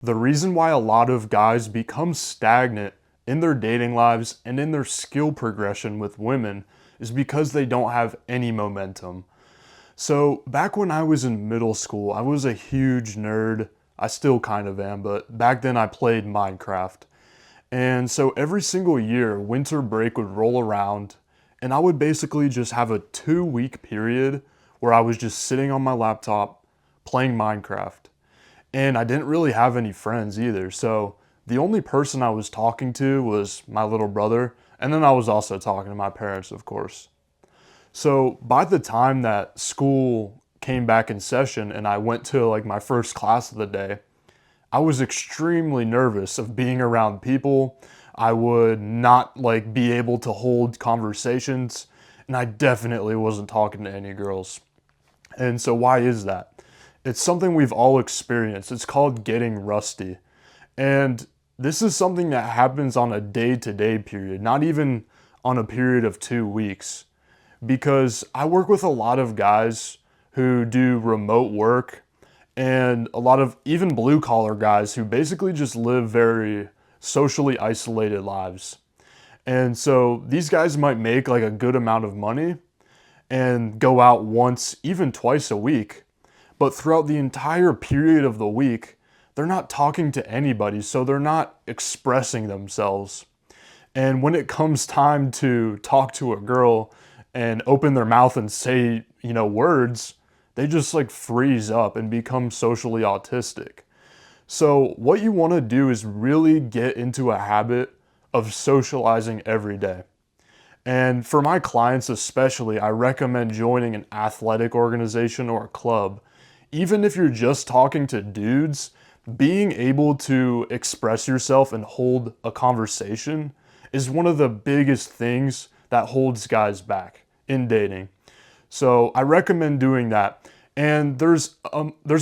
The reason why a lot of guys become stagnant in their dating lives and in their skill progression with women is because they don't have any momentum. So, back when I was in middle school, I was a huge nerd. I still kind of am, but back then I played Minecraft. And so every single year, winter break would roll around, and I would basically just have a 2 week period where I was just sitting on my laptop playing Minecraft. And I didn't really have any friends either. So the only person I was talking to was my little brother. And then I was also talking to my parents, of course. So by the time that school came back in session and I went to like my first class of the day, I was extremely nervous of being around people. I would not like be able to hold conversations, and I definitely wasn't talking to any girls. And so why is that? It's something we've all experienced. It's called getting rusty. And this is something that happens on a day-to-day period, not even on a period of 2 weeks. Because I work with a lot of guys who do remote work and a lot of even blue collar guys who basically just live very socially isolated lives. And so these guys might make like a good amount of money and go out once, even twice a week. But throughout the entire period of the week, they're not talking to anybody, so they're not expressing themselves. And when it comes time to talk to a girl and open their mouth and say, words, they just like freeze up and become socially autistic. So, what you want to do is really get into a habit of socializing every day. And for my clients especially, I recommend joining an athletic organization or a club. Even if you're just talking to dudes, being able to express yourself and hold a conversation is one of the biggest things that holds guys back in dating. So I recommend doing that. And there's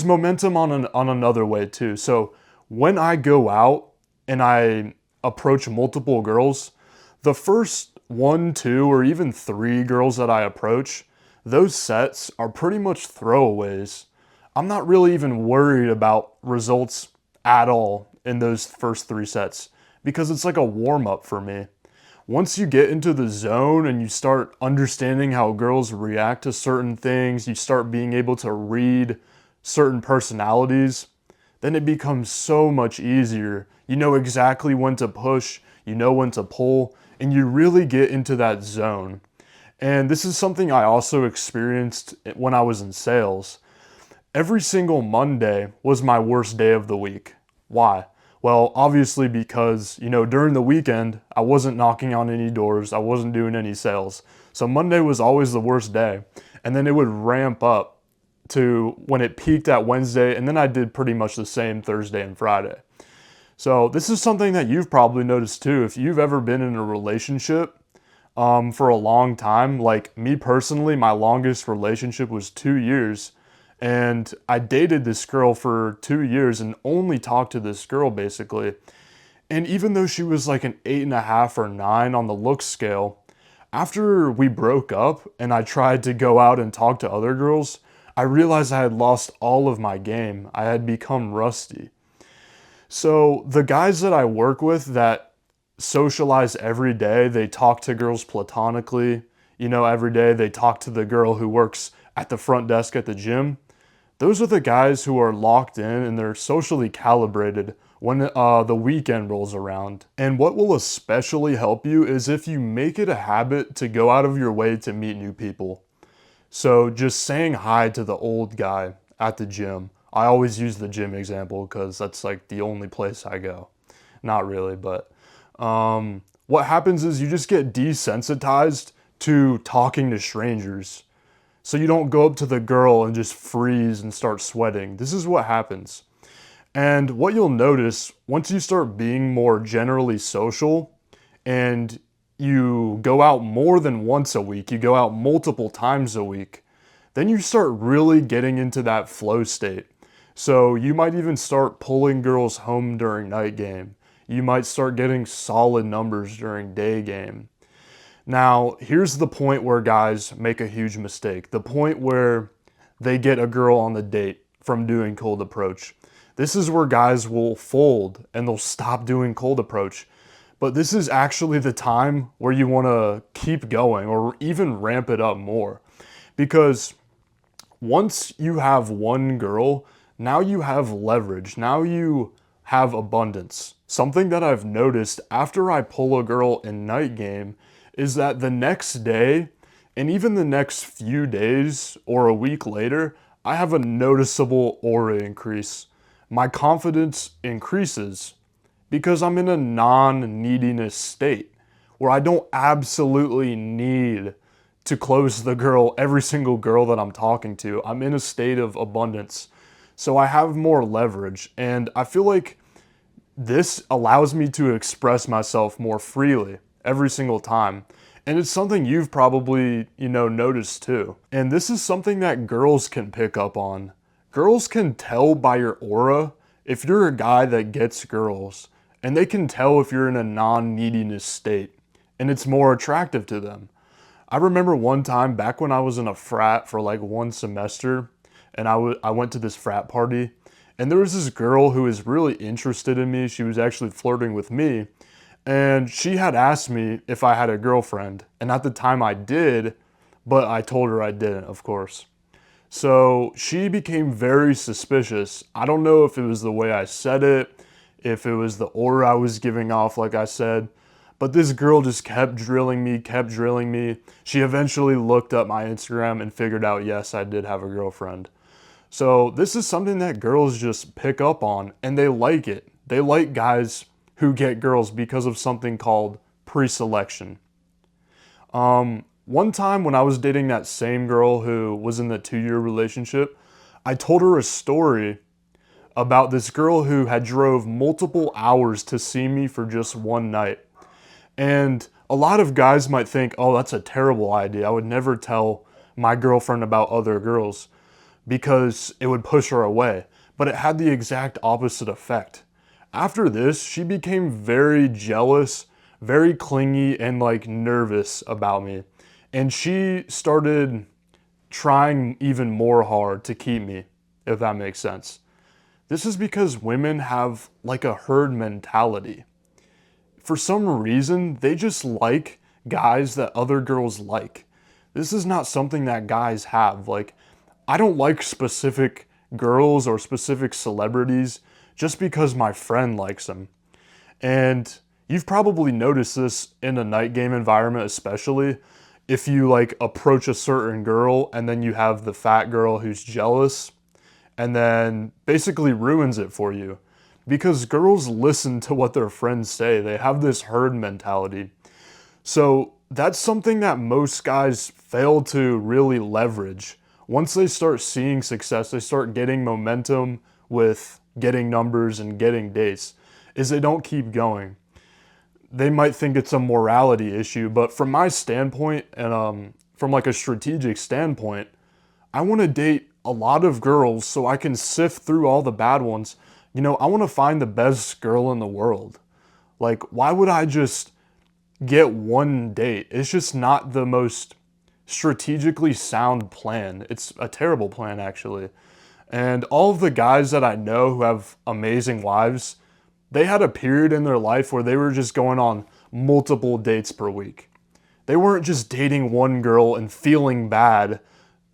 momentum on another way too. So when I go out and I approach multiple girls, the first one, two, or even three girls that I approach, those sets are pretty much throwaways. I'm not really even worried about results at all in those first three sets because it's like a warm up for me. Once you get into the zone and you start understanding how girls react to certain things, you start being able to read certain personalities, then it becomes so much easier. You know exactly when to push, you know when to pull, and you really get into that zone. And this is something I also experienced when I was in sales. Every single Monday was my worst day of the week. Why? Well, obviously because, during the weekend, I wasn't knocking on any doors, I wasn't doing any sales. So Monday was always the worst day. And then it would ramp up to when it peaked at Wednesday, and then I did pretty much the same Thursday and Friday. So this is something that you've probably noticed too. If you've ever been in a relationship for a long time, like me personally, my longest relationship was 2 years. And I dated this girl for 2 years and only talked to this girl basically. And even though she was like an 8.5 or 9 on the look scale, after we broke up and I tried to go out and talk to other girls, I realized I had lost all of my game. I had become rusty. So the guys that I work with that socialize every day, they talk to girls platonically, every day they talk to the girl who works at the front desk at the gym. Those are the guys who are locked in and they're socially calibrated when the weekend rolls around. And what will especially help you is if you make it a habit to go out of your way to meet new people. So just saying hi to the old guy at the gym. I always use the gym example because that's like the only place I go. Not really, but what happens is you just get desensitized to talking to strangers. So you don't go up to the girl and just freeze and start sweating. This is what happens. And what you'll notice once you start being more generally social and you go out more than once a week, you go out multiple times a week, then you start really getting into that flow state. So you might even start pulling girls home during night game. You might start getting solid numbers during day game. Now, here's the point where guys make a huge mistake. The point where they get a girl on the date from doing cold approach. This is where guys will fold and they'll stop doing cold approach. But this is actually the time where you want to keep going or even ramp it up more. Because once you have one girl, now you have leverage. Now you have abundance. Something that I've noticed after I pull a girl in night game is that the next day, and even the next few days or a week later, I have a noticeable aura increase. My confidence increases because I'm in a non-neediness state where I don't absolutely need to close the girl, every single girl that I'm talking to. I'm in a state of abundance. So I have more leverage, and I feel like this allows me to express myself more freely every single time. And it's something you've probably, noticed too. And this is something that girls can pick up on. Girls can tell by your aura if you're a guy that gets girls, and they can tell if you're in a non-neediness state, and it's more attractive to them. I remember one time back when I was in a frat for like one semester, and I went to this frat party, and there was this girl who was really interested in me. She was actually flirting with me, and she had asked me if I had a girlfriend, and at the time I did, but I told her I didn't, of course. So she became very suspicious. I don't know if it was the way I said it, if it was the aura I was giving off, like I said, but this girl just kept drilling me, kept drilling me. She eventually looked up my Instagram and figured out, yes, I did have a girlfriend. So this is something that girls just pick up on, and they like it. They like guys who get girls because of something called pre-selection. One time when I was dating that same girl who was in the 2-year relationship, I told her a story about this girl who had drove multiple hours to see me for just one night. And a lot of guys might think, oh, that's a terrible idea. I would never tell my girlfriend about other girls because it would push her away. But it had the exact opposite effect. After this, she became very jealous, very clingy, and like nervous about me. And she started trying even more hard to keep me, if that makes sense. This is because women have like a herd mentality. For some reason, they just like guys that other girls like. This is not something that guys have. Like, I don't like specific girls or specific celebrities just because my friend likes them. And you've probably noticed this in a night game environment, especially if you like approach a certain girl and then you have the fat girl who's jealous and then basically ruins it for you. Because girls listen to what their friends say. They have this herd mentality. So that's something that most guys fail to really leverage. Once they start seeing success, they start getting momentum with getting numbers and getting dates, is they don't keep going. They might think it's a morality issue, but from my standpoint and from like a strategic standpoint, I want to date a lot of girls so I can sift through all the bad ones. I want to find the best girl in the world. Like, why would I just get one date? It's just not the most strategically sound plan. It's a terrible plan, actually. And all of the guys that I know who have amazing wives, they had a period in their life where they were just going on multiple dates per week. They weren't just dating one girl and feeling bad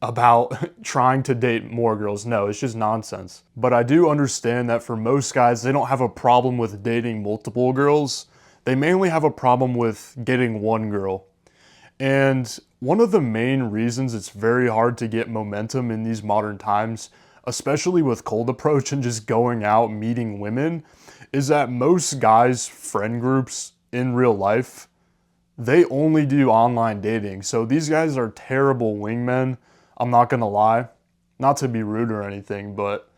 about trying to date more girls. No, it's just nonsense. But I do understand that for most guys, they don't have a problem with dating multiple girls. They mainly have a problem with getting one girl. And one of the main reasons it's very hard to get momentum in these modern times, especially with cold approach and just going out meeting women, is that most guys' friend groups in real life, they only do online dating. So these guys are terrible wingmen. I'm not gonna lie, not to be rude or anything, but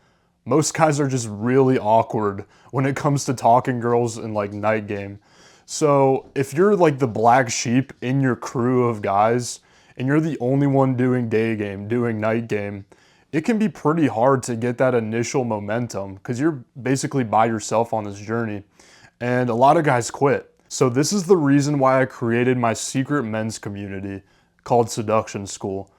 most guys are just really awkward when it comes to talking girls in like night game. So if you're like the black sheep in your crew of guys and you're the only one doing day game, doing night game, it can be pretty hard to get that initial momentum because you're basically by yourself on this journey. And a lot of guys quit. So this is the reason why I created my secret men's community called Seduction School.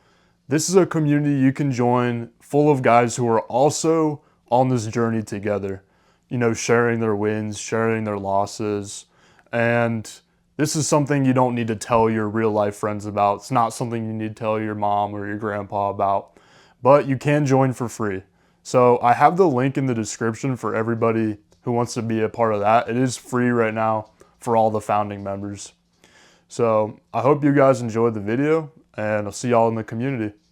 This is a community you can join full of guys who are also on this journey together, you know, sharing their wins, sharing their losses. And this is something you don't need to tell your real life friends about. It's not something you need to tell your mom or your grandpa about, but you can join for free. So I have the link in the description for everybody who wants to be a part of that. It is free right now for all the founding members. So I hope you guys enjoyed the video, and I'll see y'all in the community.